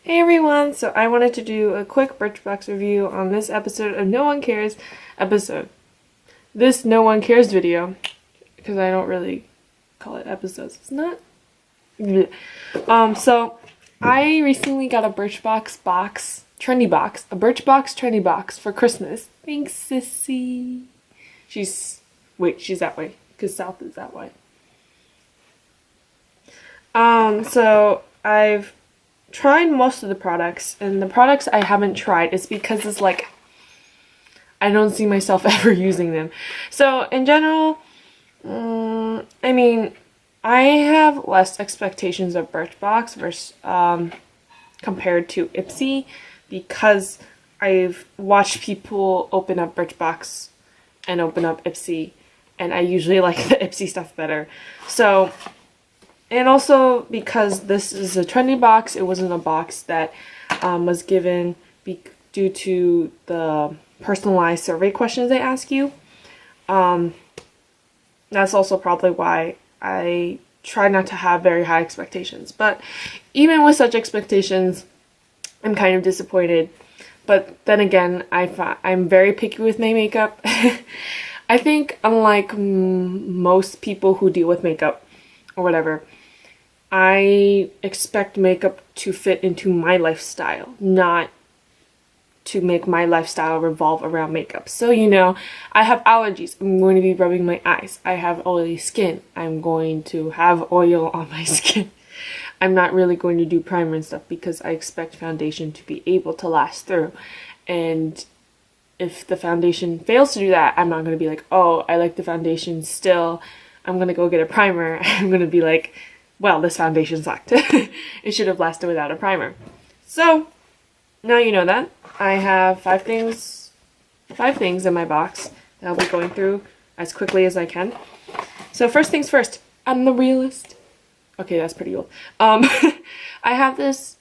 Hey everyone! So I wanted to do a quick Birchbox review on this episode of No One Cares episode. This No One Cares video, because I don't really call it episodes. It's not. Bleh. So I recently got a Birchbox Trendy box, a Birchbox Trendy box for Christmas. Thanks, sissy. She's that way, because South is that way. So I've tried most of the products, and the products I haven't tried is because it's like I don't see myself ever using them. So in general, I mean, I have less expectations of Birchbox versus compared to Ipsy because I've watched people open up Birchbox and open up Ipsy, and I usually like the Ipsy stuff better. So. And also because this is a trendy box, it wasn't a box that was given due to the personalized survey questions they ask you. That's also probably why I try not to have very high expectations. But even with such expectations, I'm kind of disappointed. But then again, I'm very picky with my makeup. I think unlike most people who deal with makeup or whatever, I expect makeup to fit into my lifestyle, not to make my lifestyle revolve around makeup. So, I have allergies. I'm going to be rubbing my eyes. I have oily skin. I'm going to have oil on my skin. I'm not really going to do primer and stuff because I expect foundation to be able to last through. And if the foundation fails to do that, I'm not going to be like, oh, I like the foundation still. I'm going to go get a primer. I'm going to be like, well, this foundation sucked. It should have lasted without a primer. So, now you know that. I have five things in my box that I'll be going through as quickly as I can. So first things first, I'm the realist. Okay, that's pretty old. I have this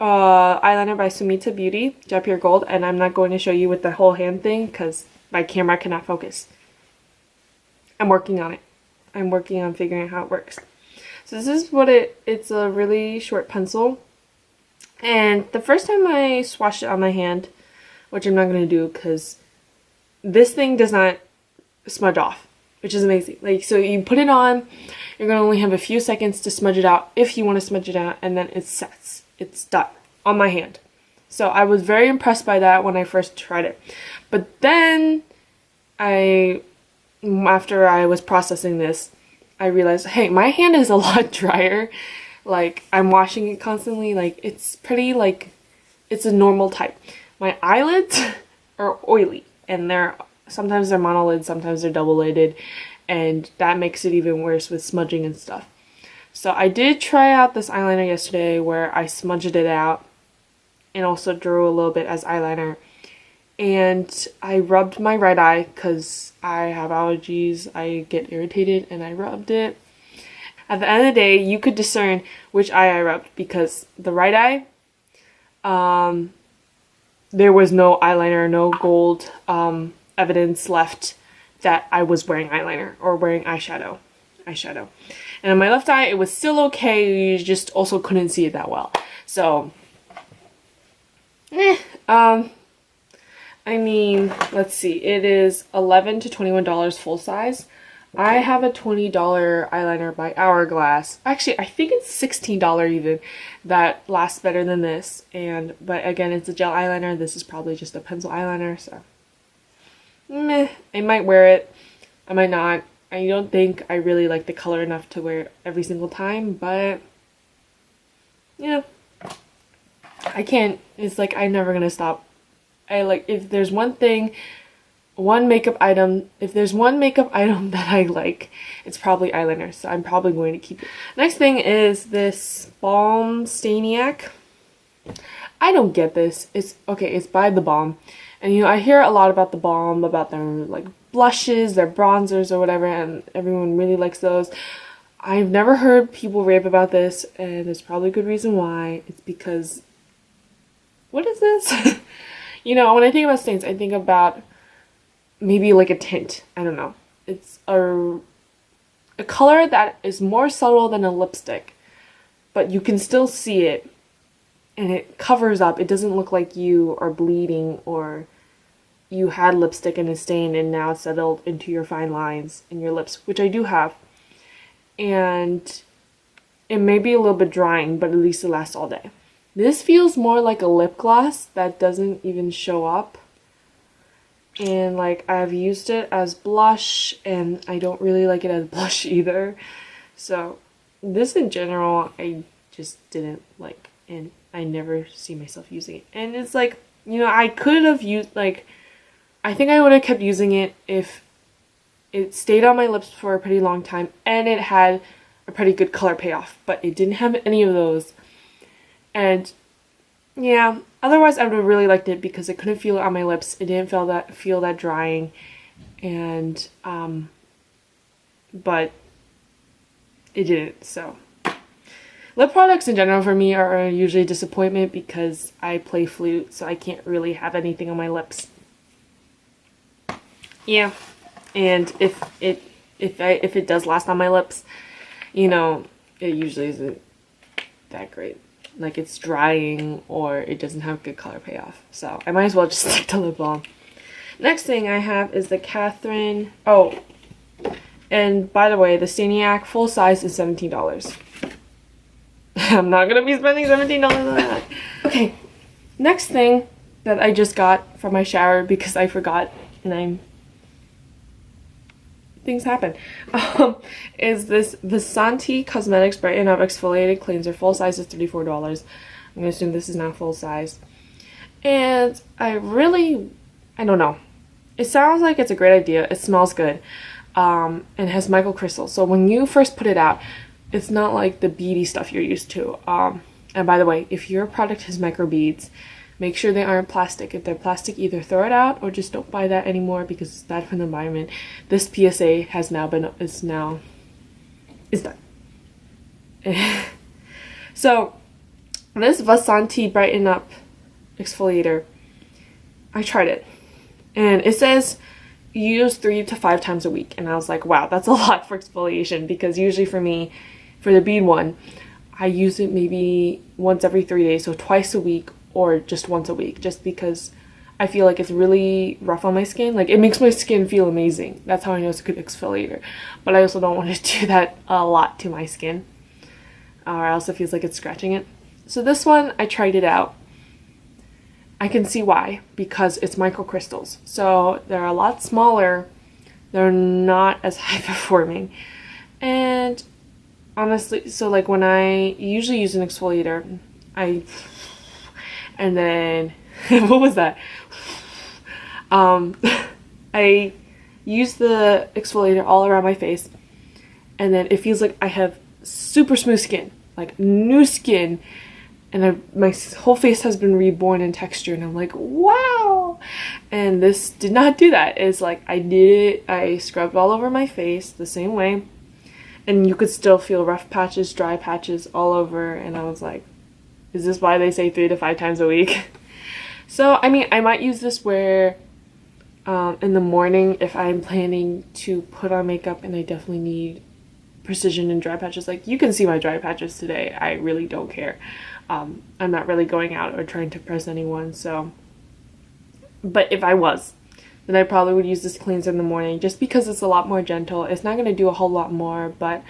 eyeliner by Sumita Beauty, Jet Pure Gold, and I'm not going to show you with the whole hand thing because my camera cannot focus. I'm working on it. I'm working on figuring out how it works. So this is what it's a really short pencil. And the first time I swatched it on my hand, which I'm not going to do because this thing does not smudge off, which is amazing. Like, so you put it on, you're going to only have a few seconds to smudge it out if you want to smudge it out, and then it sets. It's done on my hand. So I was very impressed by that when I first tried it. But then after I was processing this, I realized, hey, my hand is a lot drier. Like, I'm washing it constantly. Like, it's pretty, like, it's a normal type. My eyelids are oily, and sometimes they're monolid, sometimes they're double-lided, and that makes it even worse with smudging and stuff. So I did try out this eyeliner yesterday where I smudged it out and also drew a little bit as eyeliner. And I rubbed my right eye because I have allergies, I get irritated, and I rubbed it. At the end of the day, you could discern which eye I rubbed because the right eye, there was no eyeliner, no gold evidence left that I was wearing eyeliner or wearing eyeshadow. And on my left eye, it was still okay, you just also couldn't see it that well. So, I mean, let's see, it is $11 to $21 full size. I have a $20 eyeliner by Hourglass. Actually, I think it's $16 even. That lasts better than this. But again, it's a gel eyeliner. This is probably just a pencil eyeliner, so meh. I might wear it. I might not. I don't think I really like the color enough to wear it every single time, but I can't. It's like I'm never gonna stop. If there's one makeup item that I like, it's probably eyeliner, so I'm probably going to keep it. Next thing is this Balm Staniac. I don't get this. It's by The Balm. And I hear a lot about The Balm, about their like blushes, their bronzers or whatever, and everyone really likes those. I've never heard people rave about this, and there's probably a good reason why. It's because, what is this? When I think about stains, I think about maybe like a tint. I don't know. It's a color that is more subtle than a lipstick, but you can still see it. and it covers up. It doesn't look like you are bleeding or you had lipstick and it's stained and now it's settled into your fine lines in your lips, which I do have. And it may be a little bit drying, but at least it lasts all day. This feels more like a lip gloss that doesn't even show up. And like I've used it as blush and I don't really like it as blush either. So this in general I just didn't like, and I never see myself using it. And it's like, you know, I could have used, like, I think I would have kept using it if it stayed on my lips for a pretty long time and it had a pretty good color payoff, but it didn't have any of those. And yeah, otherwise I would have really liked it because I couldn't feel it on my lips. It didn't feel that drying, and but it didn't. So lip products in general for me are usually a disappointment because I play flute, so I can't really have anything on my lips. Yeah, and if it does last on my lips, you know, it usually isn't that great. Like it's drying or it doesn't have good color payoff. So I might as well just stick to lip balm. Next thing I have is the Catherine. Oh, and by the way, the Staniac full size is $17. I'm not gonna be spending $17 on that. Okay, next thing that I just got from my shower because I forgot and things happen, is this Vasanti Cosmetics Brighten Up Exfoliated Cleanser. Full size is $34. I'm gonna assume this is not full size. And I don't know. It sounds like it's a great idea. It smells good. And has microcrystals. So when you first put it out, it's not like the beady stuff you're used to. And by the way, if your product has microbeads, make sure they aren't plastic. If they're plastic, either throw it out or just don't buy that anymore because it's bad for the environment. This PSA is done. So this Vasanti Brighten Up Exfoliator, I tried it. And it says use 3 to 5 times a week. And I was like, wow, that's a lot for exfoliation because usually for me, for the bead one, I use it maybe once every 3 days, so twice a week or just once a week, just because I feel like it's really rough on my skin. Like it makes my skin feel amazing. That's how I know it's a good exfoliator. But I also don't want to do that a lot to my skin, or else it feels like it's scratching it. So this one, I tried it out. I can see why, because it's microcrystals. So they're a lot smaller. They're not as high performing. And honestly, so like when I usually use an exfoliator, and then what was that? I use the exfoliator all around my face, and then it feels like I have super smooth skin, like new skin, and my whole face has been reborn in texture, and I'm like, wow! And this did not do that. It's like I scrubbed all over my face the same way, and you could still feel rough patches, dry patches all over, and I was like, is this why they say 3 to 5 times a week? So, I mean, I might use this where in the morning if I'm planning to put on makeup and I definitely need precision in dry patches. Like, you can see my dry patches today. I really don't care. I'm not really going out or trying to impress anyone, so. But if I was, then I probably would use this cleanser in the morning just because it's a lot more gentle. It's not going to do a whole lot more, but,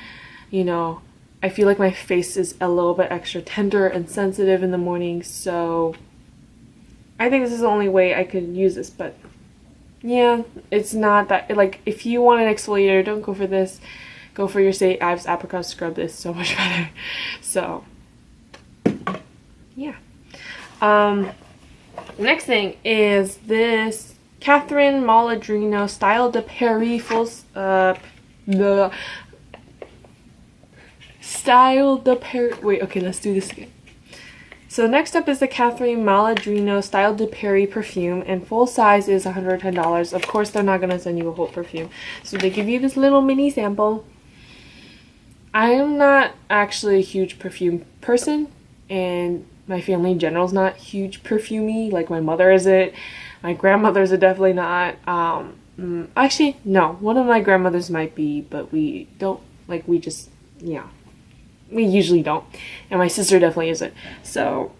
you know, I feel like my face is a little bit extra tender and sensitive in the morning, so I think this is the only way I could use this. But yeah, it's not that, like, if you want an exfoliator, don't go for this. Go for your St. Ives Apricot Scrub. This so much better. So yeah. Next thing is this Catherine Maladrino Style de Paris the Style de Paris. Wait, okay, let's do this again. So next up is the Catherine Maladrino Style de Paris perfume, and full size is $110. Of course, they're not gonna send you a whole perfume, so they give you this little mini sample. I am not actually a huge perfume person, and my family in general is not huge perfumey. Like, my mother isn't, my grandmothers are definitely not. Actually, no, one of my grandmothers might be, but we don't, like, we usually don't. And my sister definitely isn't. So,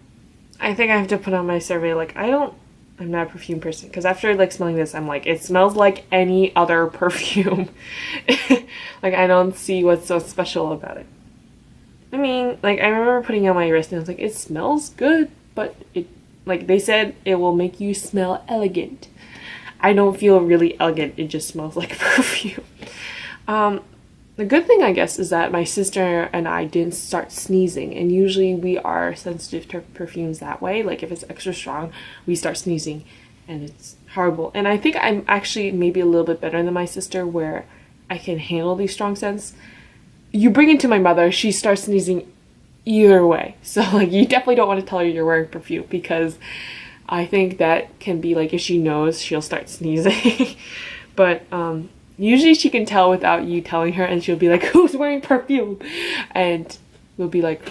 I think I have to put on my survey, like, I'm not a perfume person, because after, like, smelling this, I'm like, it smells like any other perfume. Like, I don't see what's so special about it. I mean, like, I remember putting it on my wrist, and I was like, it smells good, but it, like, they said it will make you smell elegant. I don't feel really elegant, it just smells like perfume. The good thing, I guess, is that my sister and I didn't start sneezing, and usually we are sensitive to perfumes that way. Like, if it's extra strong, we start sneezing, and it's horrible. And I think I'm actually maybe a little bit better than my sister, where I can handle these strong scents. You bring it to my mother, she starts sneezing either way. So, like, you definitely don't want to tell her you're wearing perfume, because I think that can be, like, if she knows, she'll start sneezing. But, usually she can tell without you telling her, and she'll be like, who's wearing perfume? And we'll be like,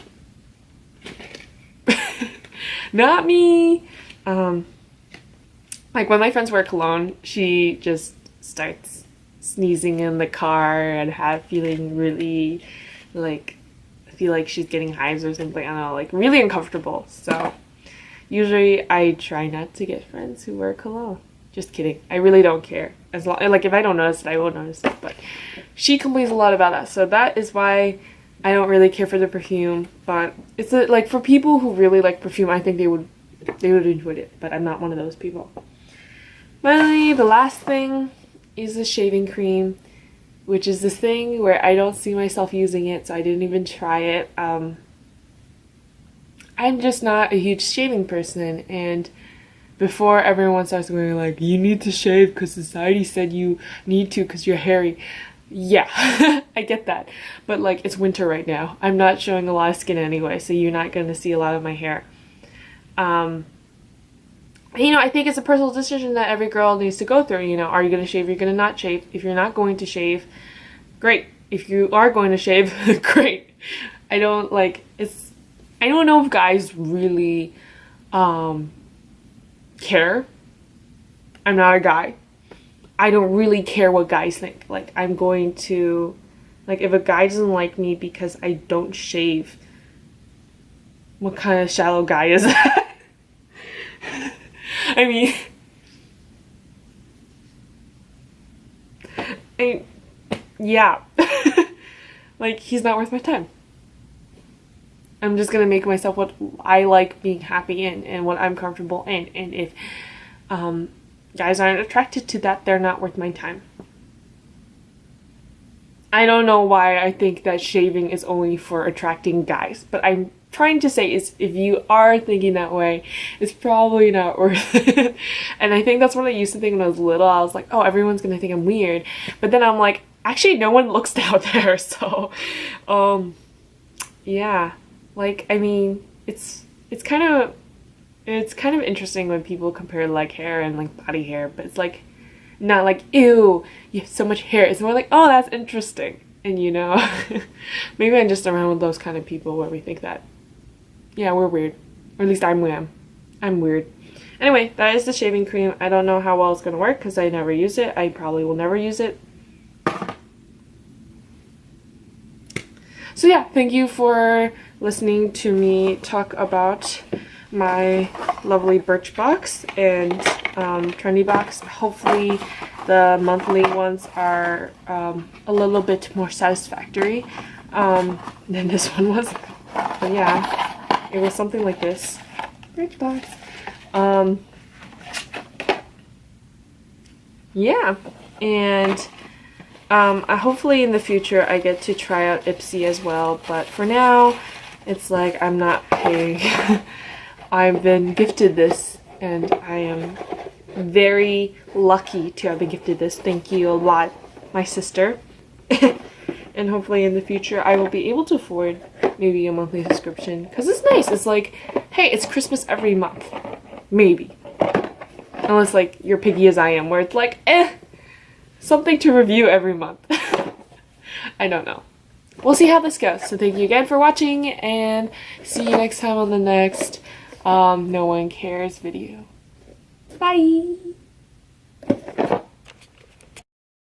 not me. Like, when my friends wear cologne, she just starts sneezing in the car and feeling really, like, I feel like she's getting hives or something. I don't know, like, really uncomfortable. So usually I try not to get friends who wear cologne. Just kidding. I really don't care. As long, like, if I don't notice it, I won't notice it. But she complains a lot about that, so that is why I don't really care for the perfume. But it's like, for people who really like perfume, I think they would enjoy it. But I'm not one of those people. Finally, the last thing is the shaving cream, which is this thing where I don't see myself using it, so I didn't even try it. I'm just not a huge shaving person, and before everyone starts going like, you need to shave because society said you need to because you're hairy. Yeah, I get that. But, like, it's winter right now. I'm not showing a lot of skin anyway, so you're not going to see a lot of my hair. You know, I think it's a personal decision that every girl needs to go through. You know, are you going to shave? You're going to not shave. If you're not going to shave, great. If you are going to shave, great. I don't know if guys really, care. I'm not a guy. I don't really care what guys think. Like, I'm going to, like, if a guy doesn't like me because I don't shave, what kind of shallow guy is that? I mean, yeah. Like, he's not worth my time. I'm just gonna make myself what I like being happy in and what I'm comfortable in. And if guys aren't attracted to that, they're not worth my time. I don't know why I think that shaving is only for attracting guys, but I'm trying to say is, if you are thinking that way, it's probably not worth it. And I think that's what I used to think when I was little. I was like, oh, everyone's gonna think I'm weird. But then I'm like, actually, no one looks out there. So, yeah. Like, I mean, it's kind of interesting when people compare leg hair and, like, body hair, but it's like, not like, ew, you have so much hair. It's more like, oh, that's interesting. And, you know, maybe I'm just around with those kind of people where we think that, yeah, we're weird. Or at least I'm weird. Anyway, that is the shaving cream. I don't know how well it's gonna work because I never use it. I probably will never use it. So yeah, thank you for listening to me talk about my lovely Birchbox and Trendy box. Hopefully the monthly ones are a little bit more satisfactory than this one was. But yeah, it was something like this. Birchbox. Yeah, and hopefully in the future I get to try out Ipsy as well, but for now it's like I'm not paying. I've been gifted this and I am very lucky to have been gifted this. Thank you a lot, my sister. And hopefully in the future I will be able to afford maybe a monthly subscription, because it's nice. It's like, hey, it's Christmas every month. Maybe. Unless, like, you're picky as I am, where it's like, something to review every month. I don't know. We'll see how this goes. So thank you again for watching, and see you next time on the next No One Cares video. Bye!